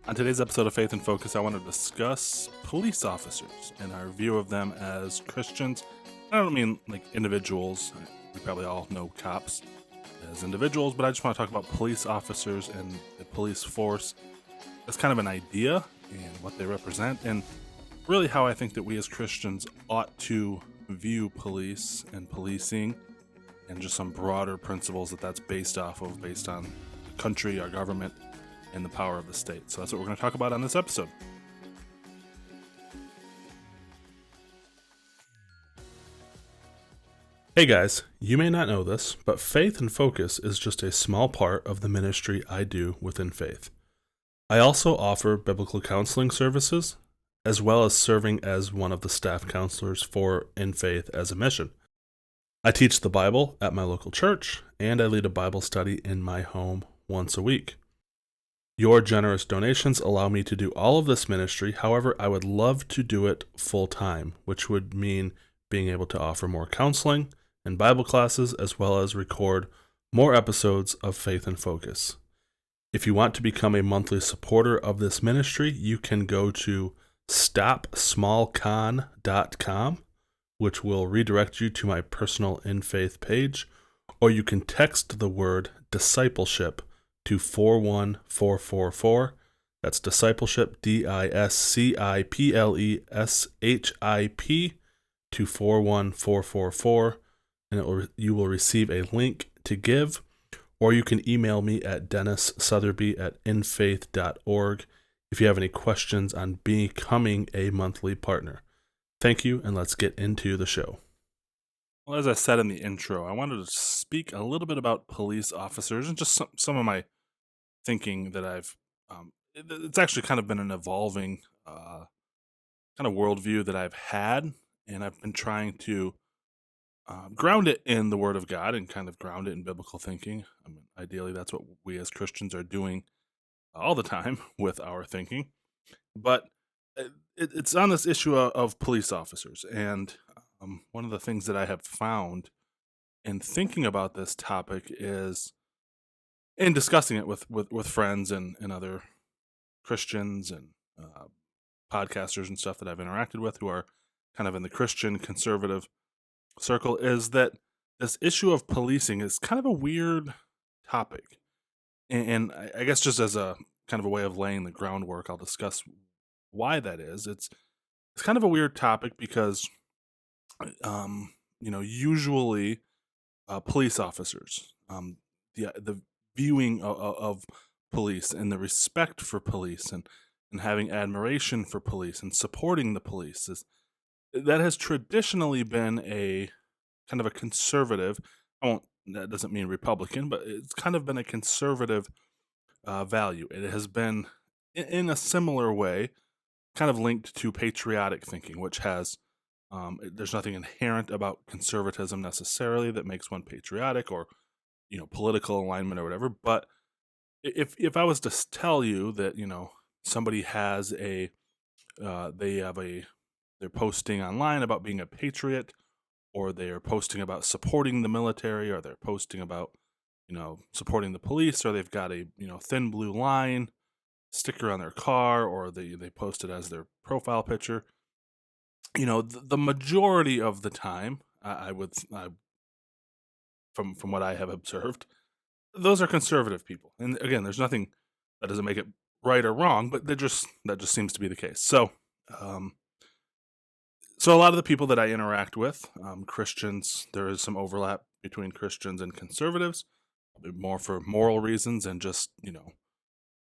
On today's episode of Faith and Focus, I want to discuss police officers and our view of them as Christians. I don't mean like individuals. We probably all know cops as individuals, but I just want to talk about police officers and the police force as kind of an idea and what they represent, and really how I think that we as Christians ought to view police and policing and just some broader principles that that's based on the country, our government, and the power of the state. So that's what we're going to talk about on this episode. Hey guys, you may not know this, but Faith and Focus is just a small part of the ministry I do within InFaith. I also offer biblical counseling services, as well as serving as one of the staff counselors for InFaith as a mission. I teach the Bible at my local church, and I lead a Bible study in my home once a week. Your generous donations allow me to do all of this ministry. However, I would love to do it full time, which would mean being able to offer more counseling and Bible classes, as well as record more episodes of Faith and Focus. If you want to become a monthly supporter of this ministry, you can go to stopsmallcon.com, which will redirect you to my personal InFaith page, or you can text the word discipleship to 41444. That's discipleship, DISCIPLESHIP, to 41444, and you will receive a link to give, or you can email me at dennissotheby@infaith.org if you have any questions on becoming a monthly partner. Thank you, and let's get into the show. Well, as I said in the intro, I wanted to speak a little bit about police officers and just some of my thinking that it's actually kind of been an evolving kind of worldview that I've had, and I've been trying to ground it in the Word of God and kind of ground it in biblical thinking. I mean, ideally, that's what we as Christians are doing all the time with our thinking. But it's on this issue of police officers, and one of the things that I have found in thinking about this topic is in discussing it with friends and other Christians and podcasters and stuff that I've interacted with who are kind of in the Christian conservative circle, is that this issue of policing is kind of a weird topic. And I guess just as a kind of a way of laying the groundwork, I'll discuss why that is. It's kind of a weird topic because usually police officers, the viewing of police and the respect for police and having admiration for police and supporting the police that has traditionally been a kind of a conservative. That doesn't mean Republican, but it's kind of been a conservative value. It has been in a similar way kind of linked to patriotic thinking, which has there's nothing inherent about conservatism necessarily that makes one patriotic or political alignment or whatever. But if I was to tell you that somebody has they're posting online about being a patriot, or they are posting about supporting the military, or they're posting about supporting the police, or they've got a thin blue line sticker on their car, or they post it as their profile picture. The majority of the time, from what I have observed, those are conservative people. And again, there's nothing that doesn't make it right or wrong, but that just seems to be the case. So a lot of the people that I interact with, Christians, there is some overlap between Christians and conservatives, more for moral reasons, and just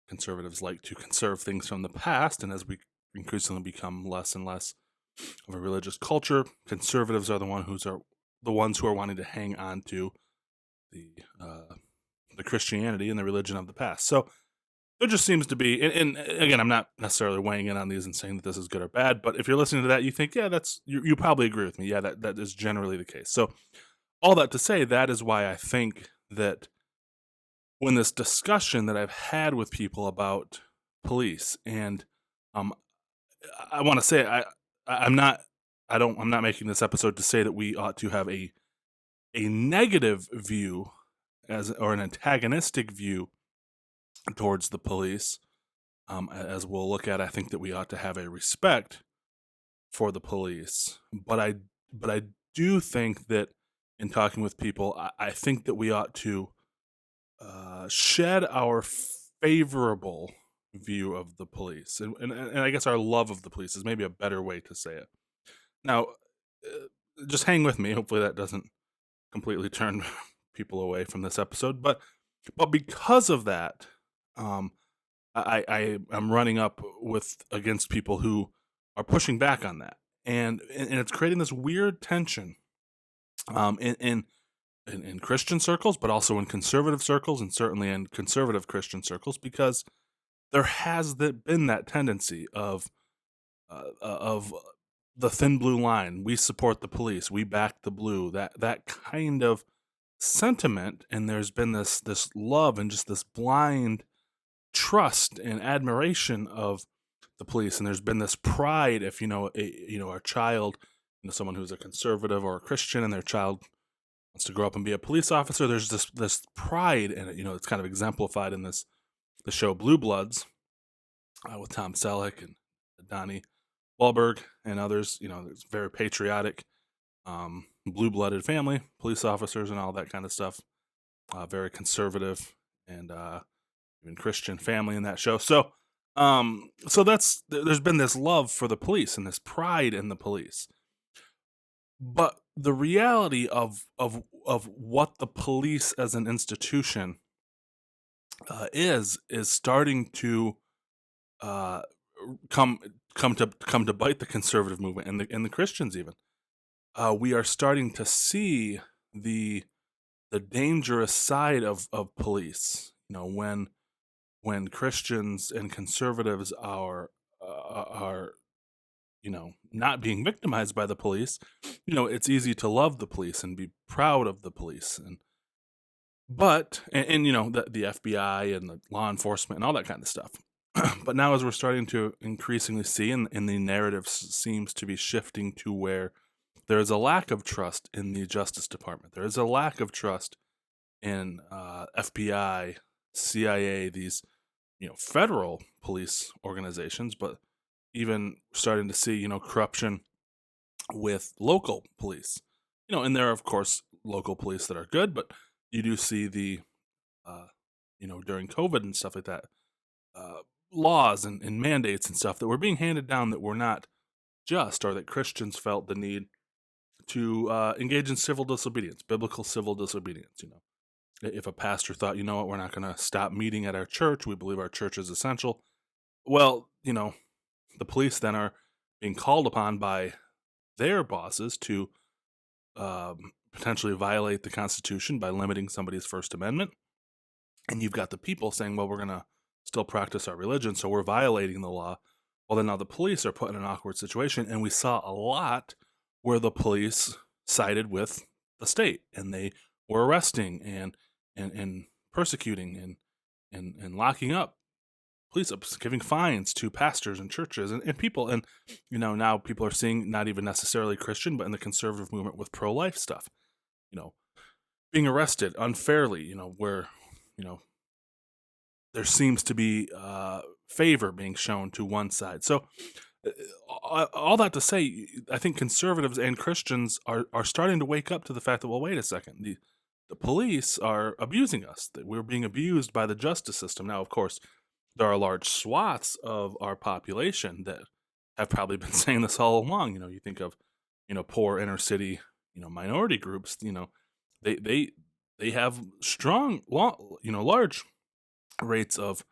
conservatives like to conserve things from the past, and as we increasingly become less and less of a religious culture, conservatives are the ones who are wanting to hang on to the Christianity and the religion of the past. So there just seems to be, and again, I'm not necessarily weighing in on these and saying that this is good or bad, but if you're listening to that, you think, yeah, you probably agree with me. Yeah, that is generally the case. So all that to say, that is why I think that when this discussion that I've had with people about police, and I want to say I'm not making this episode to say that we ought to have a negative view or an antagonistic view towards the police. As we'll look at, I think that we ought to have a respect for the police, but I do think that in talking with people, I think that we ought to shed our favorable view of the police, and I guess our love of the police is maybe a better way to say it. Now, just hang with me. Hopefully, that doesn't completely turn people away from this episode. But because of that, um, I am running up with against people who are pushing back on that, and it's creating this weird tension um, in, in in Christian circles, but also in conservative circles, and certainly in conservative Christian circles, because there has been that tendency of the thin blue line. We support the police. We back the blue. That kind of sentiment, and there's been this love and just this blind trust and admiration of the police, and there's been this pride. If a child, someone who's a conservative or a Christian, and their child wants to grow up and be a police officer, there's this pride, and it's kind of exemplified in the show Blue Bloods with Tom Selleck and Donnie Wahlberg and others. It's very patriotic, blue-blooded family, police officers, and all that kind of stuff. Very conservative and even Christian family in that show. So there's been this love for the police and this pride in the police. But the reality of what the police as an institution is starting to uh, come to bite the conservative movement and the Christians even. We are starting to see the dangerous side of police. When Christians and conservatives are not being victimized by the police, it's easy to love the police and be proud of the police, and the FBI and the law enforcement and all that kind of stuff. But now, as we're starting to increasingly see, and the narrative seems to be shifting to where there is a lack of trust in the Justice Department, there is a lack of trust in FBI, CIA, these federal police organizations, but even starting to see corruption with local police. And there are, of course, local police that are good, but you do see the during COVID and stuff like that, laws and mandates and stuff that were being handed down that were not just, or that Christians felt the need to engage in civil disobedience, biblical civil disobedience. If a pastor thought, we're not going to stop meeting at our church, we believe our church is essential. Well, the police then are being called upon by their bosses to potentially violate the Constitution by limiting somebody's First Amendment. And you've got the people saying, well, we're going to still practice our religion, so we're violating the law. Well, then now the police are put in an awkward situation, and we saw a lot where the police sided with the state, and they were arresting and persecuting and locking up police, giving fines to pastors and churches and people. And now people are seeing, not even necessarily Christian, but in the conservative movement with pro-life stuff, being arrested unfairly, where there seems to be favor being shown to one side. So all that to say, I think conservatives and Christians are starting to wake up to the fact that, well, wait a second, the police are abusing us, that we're being abused by the justice system. Now, of course, there are large swaths of our population that have probably been saying this all along. You think of poor inner city minority groups. They have strong large rates of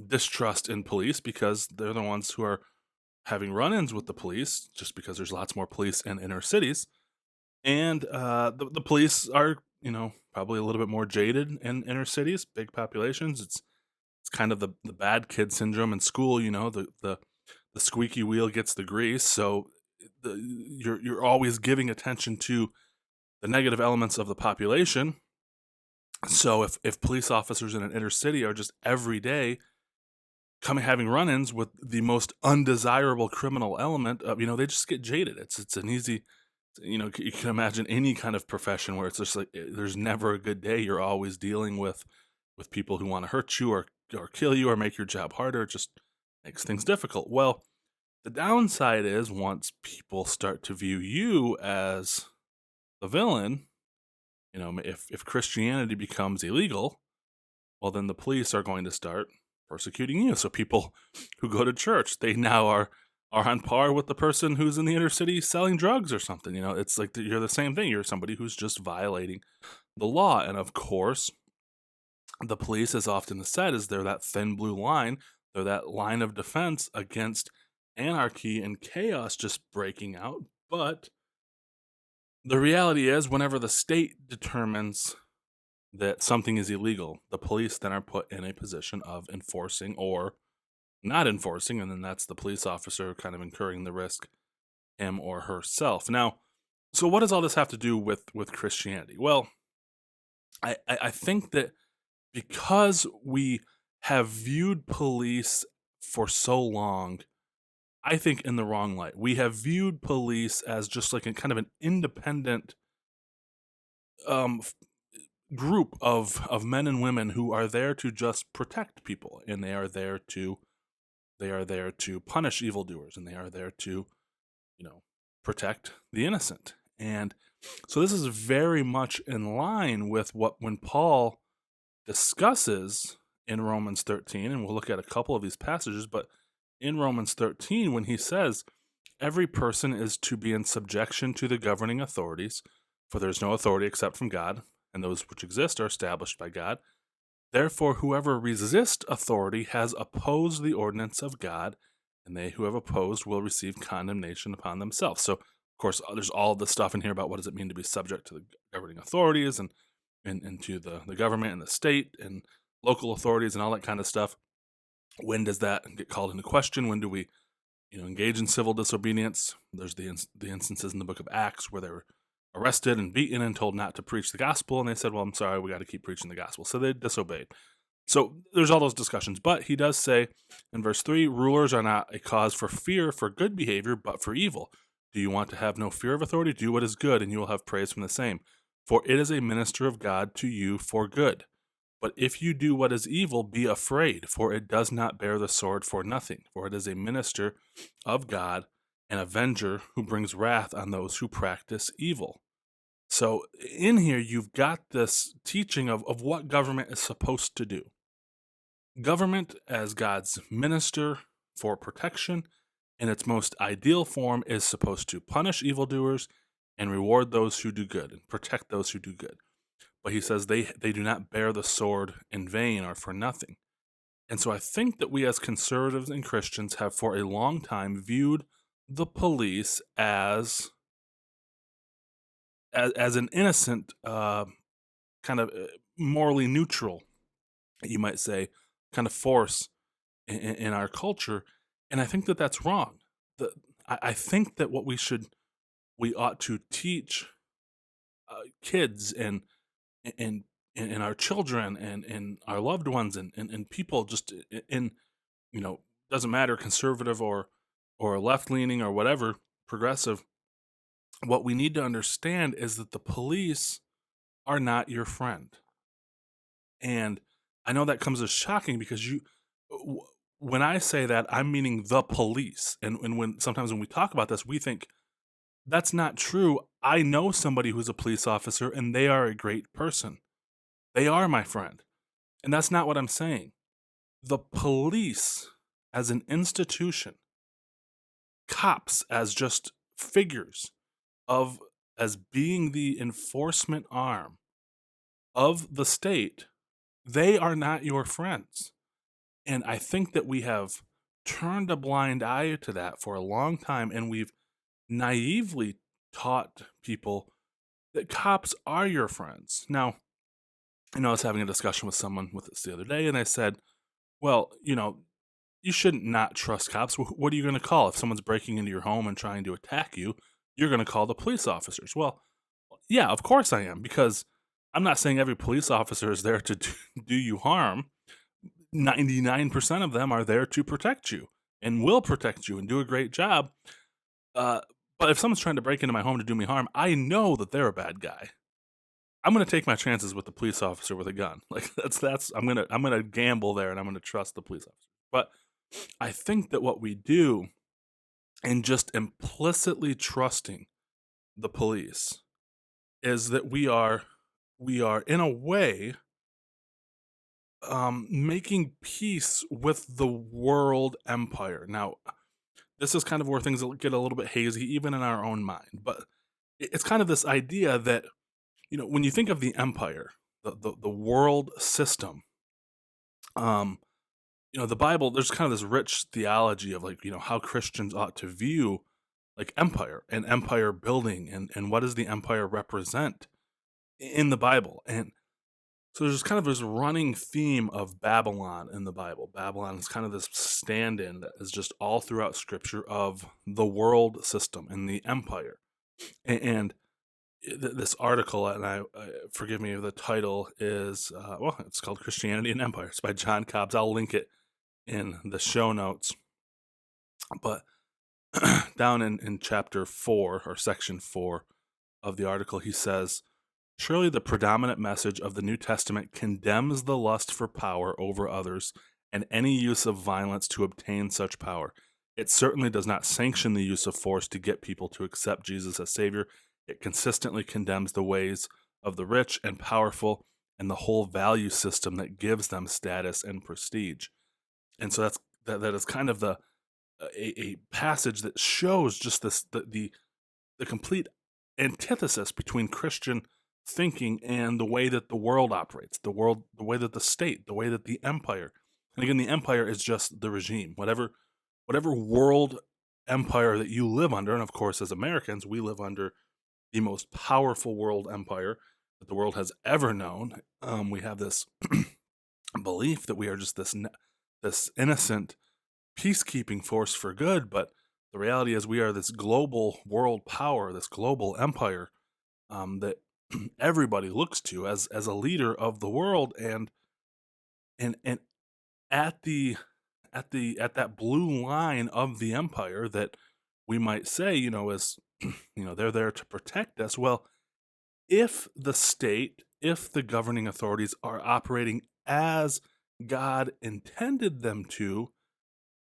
distrust in police, because they're the ones who are having run-ins with the police, just because there's lots more police in inner cities. And the police are probably a little bit more jaded in inner cities, big populations. It's kind of the bad kid syndrome in school. The squeaky wheel gets the grease. So you're always giving attention to the negative elements of the population. So if police officers in an inner city are just every day having run-ins with the most undesirable criminal element, they just get jaded. It's an easy, you can imagine any kind of profession where it's just like there's never a good day. You're always dealing with people who want to hurt you or or kill you or make your job harder. It just makes things difficult. Well, the downside is once people start to view you as the villain, if Christianity becomes illegal, well, then the police are going to start persecuting you. So people who go to church, they now are on par with the person who's in the inner city selling drugs or something. It's like you're the same thing. You're somebody who's just violating the law. And of course, the police, as often said, is they're that thin blue line. They're that line of defense against anarchy and chaos just breaking out. But the reality is, whenever the state determines that something is illegal, the police then are put in a position of enforcing or not enforcing, and then that's the police officer kind of incurring the risk, him or herself. Now, so what does all this have to do with Christianity? Well, I think that because we have viewed police for so long, I think in the wrong light. We have viewed police as just like a kind of an independent group of men and women who are there to just protect people, and they are there to punish evildoers, and they are there to protect the innocent. And so this is very much in line with when Paul discusses in Romans 13, and we'll look at a couple of these passages, but in Romans 13, when he says, every person is to be in subjection to the governing authorities, for there is no authority except from God, and those which exist are established by God. Therefore, whoever resists authority has opposed the ordinance of God, and they who have opposed will receive condemnation upon themselves. So, of course, there's all the stuff in here about what does it mean to be subject to the governing authorities and to the government and the state and local authorities and all that kind of stuff. When does that get called into question? When do we engage in civil disobedience? There's the instances in the book of Acts where they were arrested and beaten and told not to preach the gospel, and they said, well, I'm sorry, we got to keep preaching the gospel. So they disobeyed. So there's all those discussions. But he does say in verse 3, rulers are not a cause for fear for good behavior, but for evil. Do you want to have no fear of authority? Do what is good, and you will have praise from the same. For it is a minister of God to you for good. But if you do what is evil, be afraid, for it does not bear the sword for nothing. For it is a minister of God, an avenger who brings wrath on those who practice evil. So in here, you've got this teaching of what government is supposed to do. Government, as God's minister for protection, in its most ideal form, is supposed to punish evildoers and reward those who do good and protect those who do good. But he says they do not bear the sword in vain or for nothing. And so I think that we as conservatives and Christians have for a long time viewed the police as an innocent, kind of morally neutral, you might say, kind of force in our culture. And I think that that's wrong. I think that what we ought to teach kids and our children and our loved ones and people just in doesn't matter, conservative or left leaning or whatever, progressive. What we need to understand is that the police are not your friend. And I know that comes as shocking because when I say that, I'm meaning the police. And when sometimes when we talk about this, we think that's not true. I know somebody who's a police officer and they are a great person. They are my friend. And that's not what I'm saying. The police as an institution, cops as just figures as being the enforcement arm of the state, they are not your friends. And I think that we have turned a blind eye to that for a long time, and we've naively taught people that cops are your friends. Now, I was having a discussion with someone with this the other day, and I said, well, you shouldn't not trust cops. What are you going to call if someone's breaking into your home and trying to attack you? You're going to call the police officers. Well, yeah, of course I am, because I'm not saying every police officer is there to do you harm. 99% of them are there to protect you and will protect you and do a great job. But if someone's trying to break into my home to do me harm, I know that they're a bad guy. I'm going to take my chances with the police officer with a gun. Like that's I'm going to gamble there, and I'm going to trust the police officer. But I think that what we do in just implicitly trusting the police is that we are in a way making peace with the world empire. Now, this is kind of where things get a little bit hazy, even in our own mind. But it's kind of this idea that, when you think of the empire, the world system, um, the Bible, there's kind of this rich theology of like, how Christians ought to view like empire and empire building and what does the empire represent in the Bible. And so there's kind of this running theme of Babylon in the Bible. Babylon is kind of this stand-in that is just all throughout Scripture of the world system and the empire. And this article, and I forgive me, the title is it's called Christianity and Empire. It's by John Cobbs. I'll link it in the show notes. But down in chapter 4 or section 4 of the article, he says, surely the predominant message of the New Testament condemns the lust for power over others and any use of violence to obtain such power. It certainly does not sanction the use of force to get people to accept Jesus as Savior. It consistently condemns the ways of the rich and powerful and the whole value system that gives them status and prestige. And so that is kind of a passage that shows just the complete antithesis between Christian thinking and the way that the world operates, the way that the state, the way that the empire. And again, the empire is just the regime, whatever world empire that you live under. And of course, as Americans, we live under the most powerful world empire that the world has ever known. We have this belief that we are just this innocent peacekeeping force for good, but the reality is we are this global world power, this global empire that everybody looks to as a leader of the world, and at that blue line of the empire that we might say, is they're there to protect us. Well, if the state, if the governing authorities are operating as God intended them to,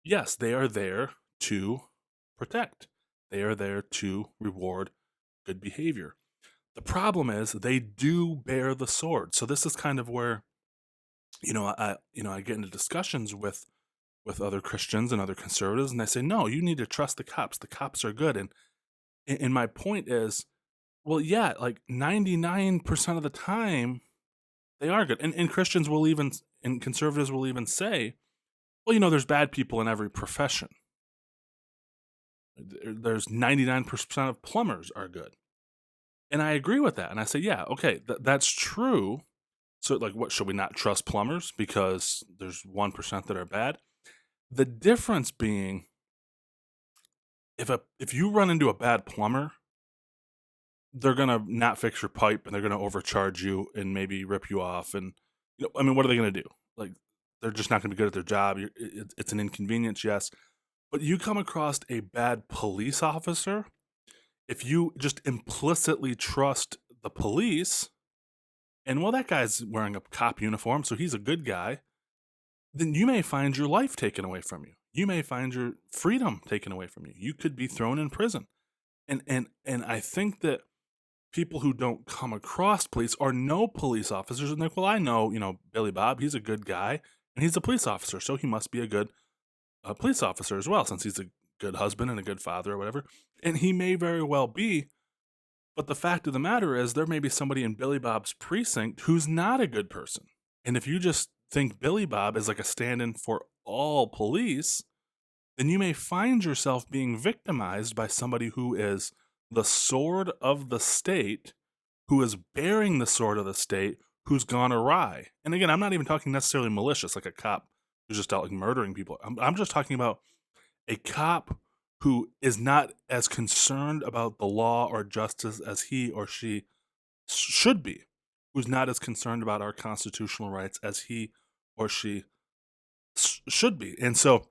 yes, they are there to protect. They are there to reward good behavior. The problem is they do bear the sword. So this is kind of where, I get into discussions with other Christians and other conservatives, and they say, no, you need to trust the cops. The cops are good. And my point is, well, yeah, like 99% of the time they are good. And Christians will even, and conservatives will even say, well, there's bad people in every profession. There's 99% of plumbers are good. And I agree with that. And I say, yeah, okay, that's true. So, like, what, should we not trust plumbers because there's 1% that are bad? The difference being, if you run into a bad plumber, they're gonna not fix your pipe and they're gonna overcharge you and maybe rip you off. And what are they gonna do? Like, they're just not gonna be good at their job. It's an inconvenience, yes. But you come across a bad police officer, if you just implicitly trust the police, and well, that guy's wearing a cop uniform, so he's a good guy, then you may find your life taken away from you. You may find your freedom taken away from you. You could be thrown in prison. And I think that people who don't come across police or know police officers and like, well, I know, Billy Bob, he's a good guy and he's a police officer, so he must be a good police officer as well, since he's a good husband and a good father or whatever. And he may very well be, but the fact of the matter is there may be somebody in Billy Bob's precinct who's not a good person. And if you just think Billy Bob is like a stand-in for all police, then you may find yourself being victimized by somebody who is the sword of the state, who is bearing the sword of the state, who's gone awry. And again, I'm not even talking necessarily malicious, like a cop who's just out like murdering people. I'm just talking about a cop who is not as concerned about the law or justice as he or she should be, who's not as concerned about our constitutional rights as he or she should be. And so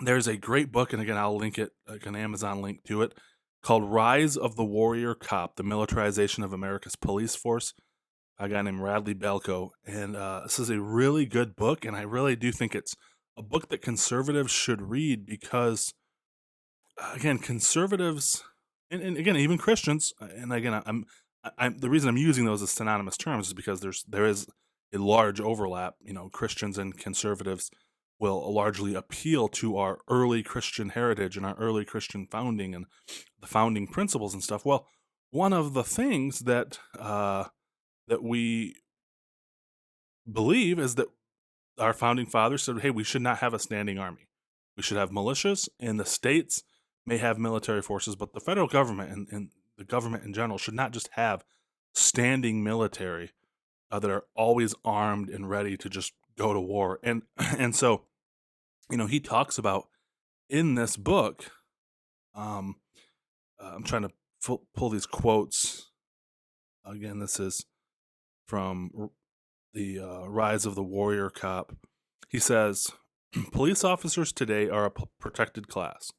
there's a great book, and again, I'll link it, like an Amazon link to it, called Rise of the Warrior Cop, The Militarization of America's Police Force. by a guy named Radley Balko, and this is a really good book, and I really do think it's a book that conservatives should read because, again, conservatives, and again, even Christians, and again, I'm the reason I'm using those as synonymous terms is because there is a large overlap. Christians and conservatives will largely appeal to our early Christian heritage and our early Christian founding and the founding principles and stuff. Well, one of the things that we believe is that our founding fathers said, hey, we should not have a standing army. We should have militias, and the states may have military forces, but the federal government and the government in general should not just have standing military that are always armed and ready to just go to war. And and so, he talks about in this book. Um, I'm trying to pull these quotes again. This is from the Rise of the Warrior Cop. He says, police officers today are a protected class,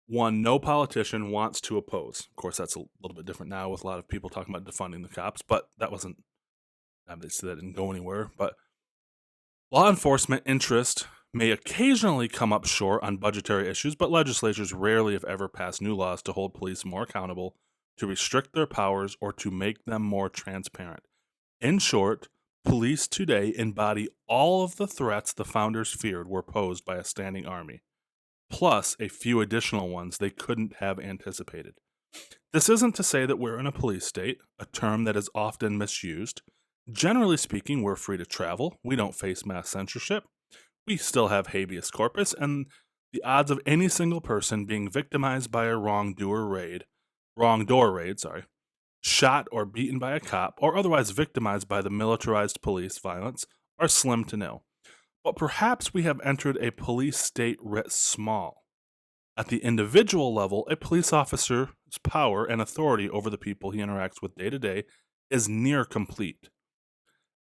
one no politician wants to oppose. Of course, that's a little bit different now with a lot of people talking about defunding the cops, but that wasn't, obviously that didn't go anywhere. But law enforcement interest may occasionally come up short on budgetary issues, but legislatures rarely, if ever, pass new laws to hold police more accountable, to restrict their powers, or to make them more transparent. In short, police today embody all of the threats the founders feared were posed by a standing army, plus a few additional ones they couldn't have anticipated. This isn't to say that we're in a police state, a term that is often misused. Generally speaking, we're free to travel. We don't face mass censorship. We still have habeas corpus, and the odds of any single person being victimized by a wrongdoor raid, shot or beaten by a cop, or otherwise victimized by the militarized police violence are slim to nil. But perhaps we have entered a police state writ small. At the individual level, a police officer's power and authority over the people he interacts with day to day is near complete.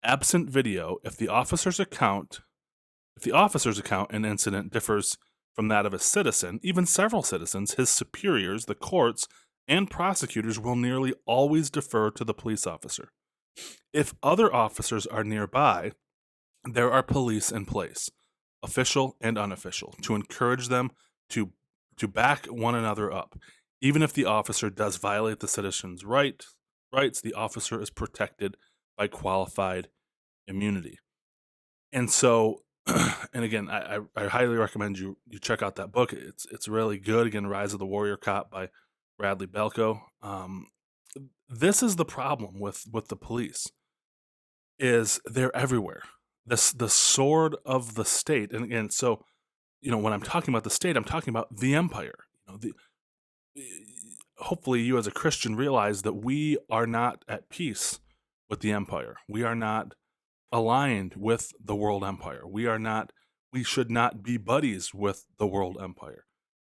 Absent video, if the officer's account an incident differs from that of a citizen, even several citizens, his superiors, the courts, and prosecutors will nearly always defer to the police officer. If other officers are nearby, there are police in place, official and unofficial, to encourage them to back one another up. Even if the officer does violate the citizen's rights, the officer is protected by qualified immunity. And so, and again, I highly recommend you check out that book. It's really good. Again, Rise of the Warrior Cop by Radley Balko. This is the problem with the police, is they're everywhere. The sword of the state. And again, so, when I'm talking about the state, I'm talking about the empire. Hopefully you as a Christian realize that we are not at peace with the empire. We are not aligned with the world empire. We should not be buddies with the world empire.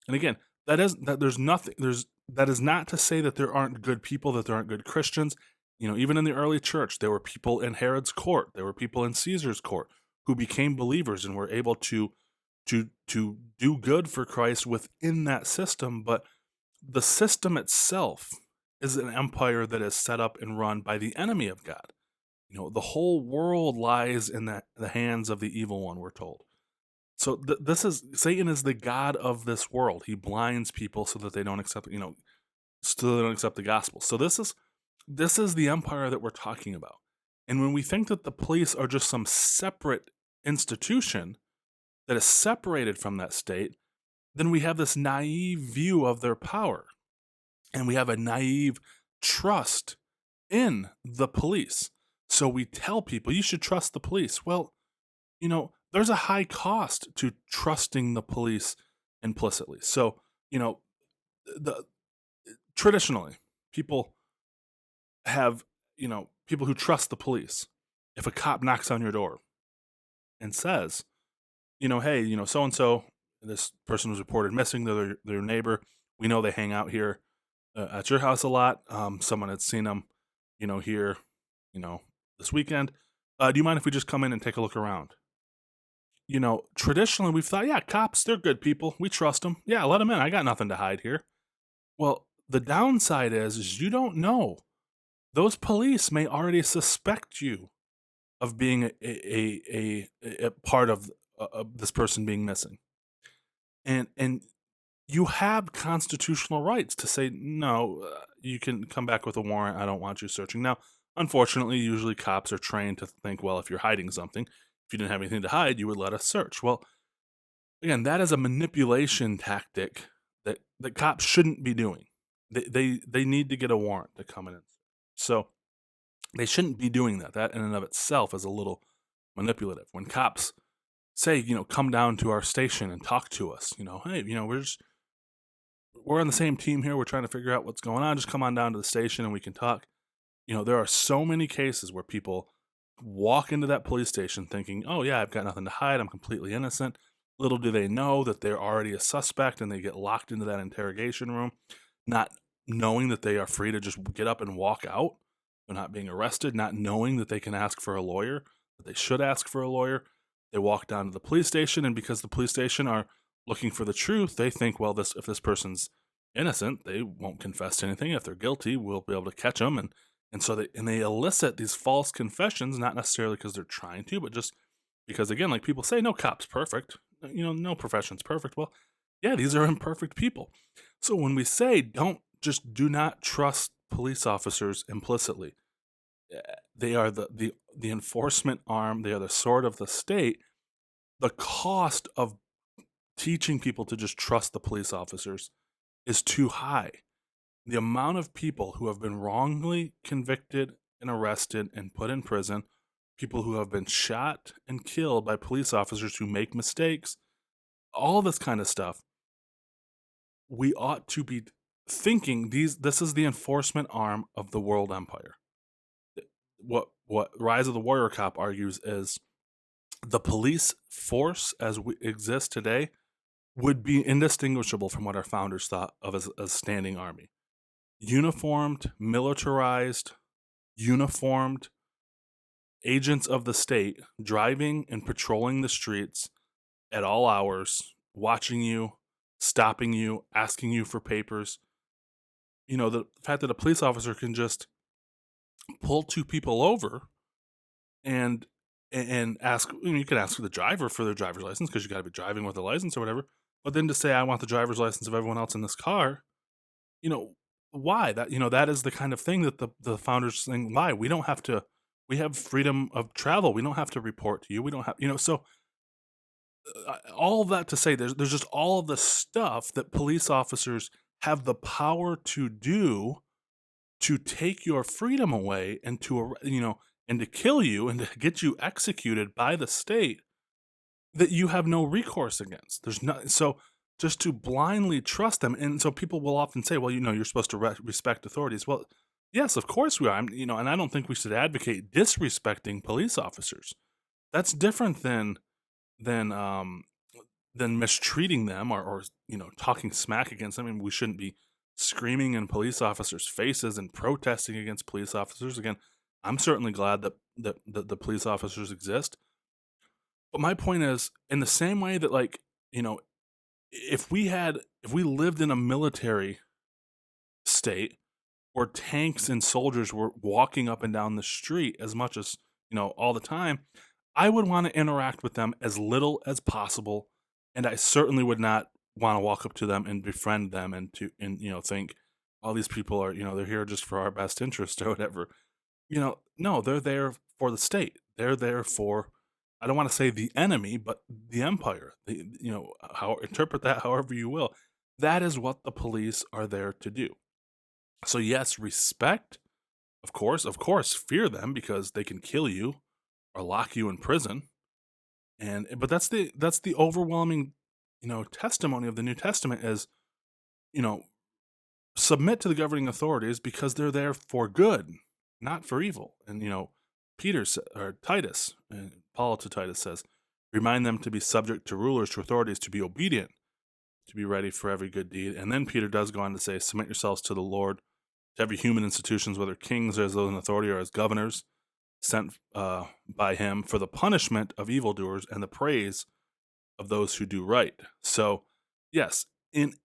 And again, that is not to say that there aren't good people, that there aren't good Christians. Even in the early church, there were people in Herod's court, there were people in Caesar's court who became believers and were able to do good for Christ within that system. But the system itself is an empire that is set up and run by the enemy of God. The whole world lies in the hands of the evil one, we're told. So Satan is the god of this world. He blinds people so that they don't accept, the gospel. So this is the empire that we're talking about. And when we think that the police are just some separate institution that is separated from that state, then we have this naive view of their power. And we have a naive trust in the police. So we tell people, you should trust the police. Well, there's a high cost to trusting the police implicitly. So, traditionally, people have, people who trust the police. If a cop knocks on your door and says, hey, so-and-so, this person was reported missing, they're their neighbor. We know they hang out here at your house a lot. Someone had seen them, here, this weekend. Do you mind if we just come in and take a look around? Traditionally we've thought, yeah, cops, they're good people. We trust them. Yeah, let them in. I got nothing to hide here. Well, the downside is you don't know those police may already suspect you of being a part of this person being missing, and you have constitutional rights to say no. You can come back with a warrant. I don't want you searching now. Unfortunately, usually cops are trained to think, well, if you're hiding something, if you didn't have anything to hide, you would let us search. Well, again, that is a manipulation tactic that cops shouldn't be doing. They need to get a warrant to come in. So they shouldn't be doing that. That in and of itself is a little manipulative. When cops say, come down to our station and talk to us, hey, we're on the same team here. We're trying to figure out what's going on. Just come on down to the station and we can talk. There are so many cases where people walk into that police station thinking, oh, yeah, I've got nothing to hide. I'm completely innocent. Little do they know that they're already a suspect, and they get locked into that interrogation room, not knowing that they are free to just get up and walk out. They're not being arrested, not knowing that they can ask for a lawyer, that they should ask for a lawyer. They walk down to the police station, and because the police station are looking for the truth, they think, well, if this person's innocent, they won't confess to anything. If they're guilty, we'll be able to catch them. And so they elicit these false confessions, not necessarily because they're trying to, but just because, again, like people say, no cop's perfect. No profession's perfect. Well, yeah, these are imperfect people. So when we say do not trust police officers implicitly, they are the enforcement arm. They are the sword of the state. The cost of teaching people to just trust the police officers is too high. The amount of people who have been wrongly convicted and arrested and put in prison, people who have been shot and killed by police officers who make mistakes, all this kind of stuff, we ought to be thinking this is the enforcement arm of the world empire. What Rise of the Warrior Cop argues is the police force as we exist today would be indistinguishable from what our founders thought of as a standing army. Uniformed, militarized, uniformed agents of the state driving and patrolling the streets at all hours, watching you, stopping you, asking you for papers. The fact that a police officer can just pull two people over and ask, you can ask the driver for their driver's license because you got to be driving with a license or whatever, but then to say, I want the driver's license of everyone else in this car, why? That is the kind of thing that the founders think, why? We have freedom of travel. We don't have to report to you. We don't have, so all of that to say there's just all of the stuff that police officers have the power to do to take your freedom away and to kill you and to get you executed by the state that you have no recourse against. There's not, so just to blindly trust them. And so people will often say, well, you're supposed to respect authorities. Well, yes, of course we are. And I don't think we should advocate disrespecting police officers. That's different than mistreating them or talking smack against them. I mean, we shouldn't be screaming in police officers' faces and protesting against police officers. Again, I'm certainly glad that the police officers exist. But my point is, in the same way that, if we lived in a military state where tanks and soldiers were walking up and down the street as much as, all the time, I would want to interact with them as little as possible. And I certainly would not want to walk up to them and befriend them and think all these people are, they're here just for our best interest or whatever. No, they're there for the state. They're there for, I don't want to say the enemy, but the empire. Interpret that however you will. That is what the police are there to do. So yes, respect, of course, fear them because they can kill you or lock you in prison. But that's the overwhelming, testimony of the New Testament is, submit to the governing authorities because they're there for good, not for evil. And Titus, and Paul to Titus says, remind them to be subject to rulers, to authorities, to be obedient, to be ready for every good deed. And then Peter does go on to say, submit yourselves to the Lord, to every human institutions, whether kings or as those in authority or as governors, sent by him for the punishment of evildoers and the praise of those who do right. So, yes, in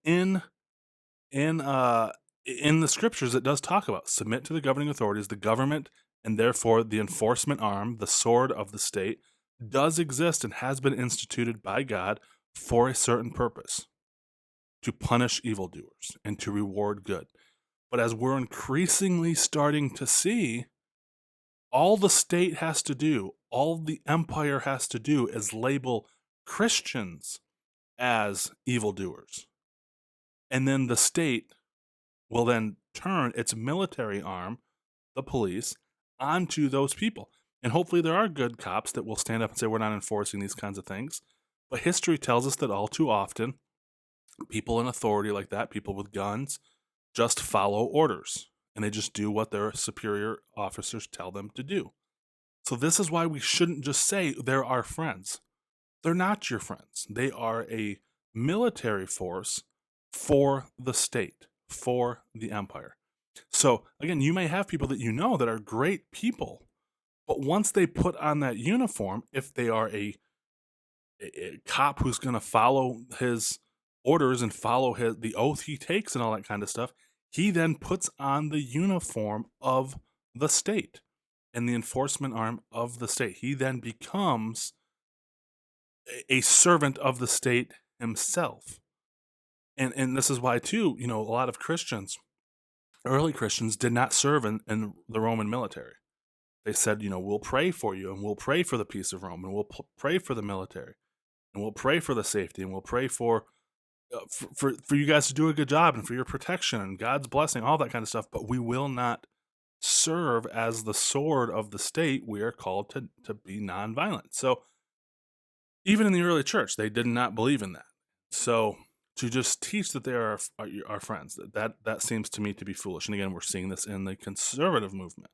In the scriptures, it does talk about submit to the governing authorities. The government, and therefore the enforcement arm, the sword of the state, does exist and has been instituted by God for a certain purpose, to punish evildoers and to reward good. But as we're increasingly starting to see, all the state has to do, all the empire has to do, is label Christians as evildoers. And then the state will then turn its military arm, the police, onto those people. And hopefully there are good cops that will stand up and say, we're not enforcing these kinds of things. But history tells us that all too often, people in authority like that, people with guns, just follow orders. And they just do what their superior officers tell them to do. So this is why we shouldn't just say they're our friends. They're not your friends. They are a military force for the state, for the empire. So again, you may have people that you know that are great people, but once they put on that uniform, if they are a cop who's going to follow his orders and follow the oath he takes and all that kind of stuff, he then puts on the uniform of the state and the enforcement arm of the state. He then becomes a servant of the state himself. And this is why, too, a lot of Christians, early Christians, did not serve in the Roman military. They said, we'll pray for you, and we'll pray for the peace of Rome, and we'll pray for the military, and we'll pray for the safety, and we'll pray for you guys to do a good job, and for your protection, and God's blessing, all that kind of stuff, but we will not serve as the sword of the state. We are called to be nonviolent. So even in the early church, they did not believe in that. So to just teach that they are our friends, that seems to me to be foolish. And again, we're seeing this in the conservative movement.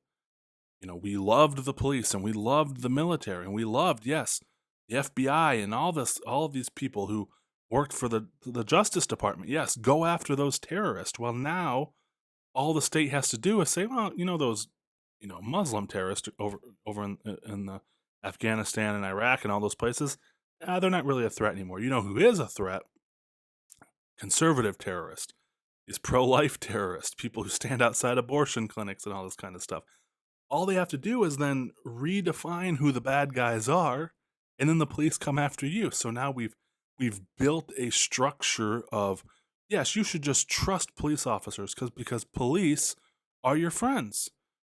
We loved the police, and we loved the military, and we loved, yes, the FBI and all of these people who worked for the Justice Department. Yes, go after those terrorists. Well, now all the state has to do is say, well, those, Muslim terrorists over in the Afghanistan and Iraq and all those places, they're not really a threat anymore. You know who is a threat? Conservative terrorists, these pro-life terrorists, people who stand outside abortion clinics and all this kind of stuff. All they have to do is then redefine who the bad guys are, and then the police come after you. So now we've built a structure of, yes, you should just trust police officers because police are your friends.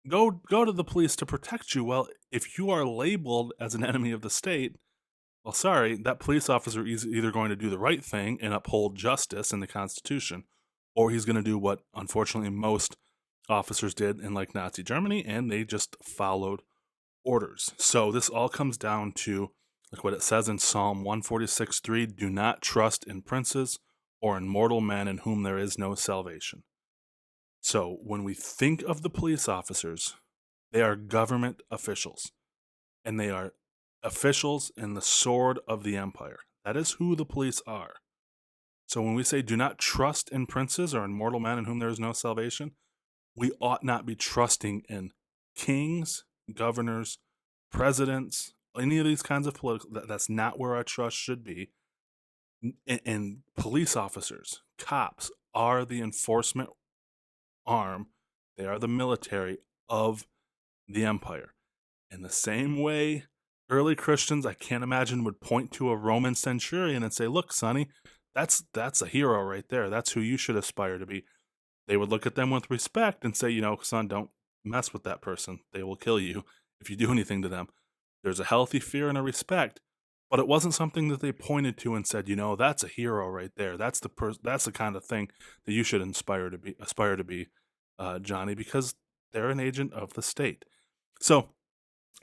Go to the police to protect you. Well, if you are labeled as an enemy of the state, well, sorry, that police officer is either going to do the right thing and uphold justice and the Constitution, or he's going to do what, unfortunately, most officers did in like Nazi Germany, and they just followed orders. So this all comes down to like what it says in Psalm 146:3, do not trust in princes or in mortal men in whom there is no salvation. So when we think of the police officers, they are government officials, and they are officials in the sword of the empire. That is who the police are. So when we say do not trust in princes or in mortal men in whom there is no salvation, we ought not be trusting in kings, governors, presidents, any of these kinds of political. That's not where our trust should be. And police officers, cops, are the enforcement arm. They are the military of the empire. In the same way, early Christians, I can't imagine, would point to a Roman centurion and say, look, Sonny, that's a hero right there. That's who you should aspire to be. They would look at them with respect and say, son, don't mess with that person. They will kill you if you do anything to them. There's a healthy fear and a respect, but it wasn't something that they pointed to and said, that's a hero right there. That's the kind of thing that you should aspire to be, Johnny, because they're an agent of the state. So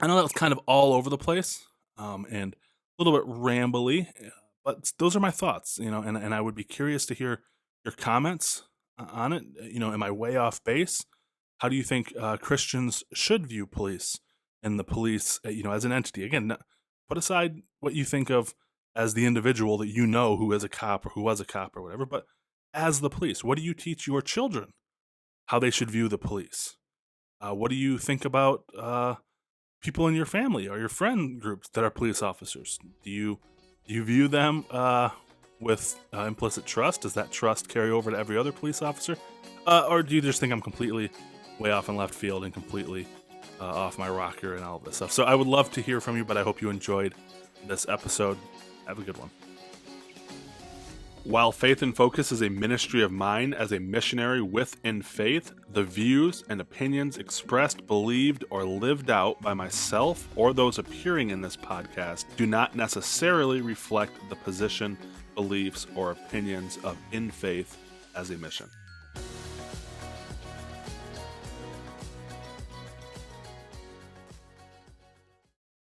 I know that was kind of all over the place, and a little bit rambly, but those are my thoughts, and I would be curious to hear your comments on it. Am I way off base? How do you think Christians should view police and the police, as an entity? Again, put aside what you think of as the individual that who is a cop or who was a cop or whatever, but as the police. What do you teach your children how they should view the police? What do you think about people in your family or your friend groups that are police officers? Do you view them with implicit trust? Does that trust carry over to every other police officer? Or do you just think I'm completely way off in left field and completely off my rocker and all of this stuff? So I would love to hear from you, but I hope you enjoyed this episode. Have a good one. While Faith in Focus is a ministry of mine as a missionary with InFaith, the views and opinions expressed, believed, or lived out by myself or those appearing in this podcast do not necessarily reflect the position, beliefs, or opinions of InFaith as a mission.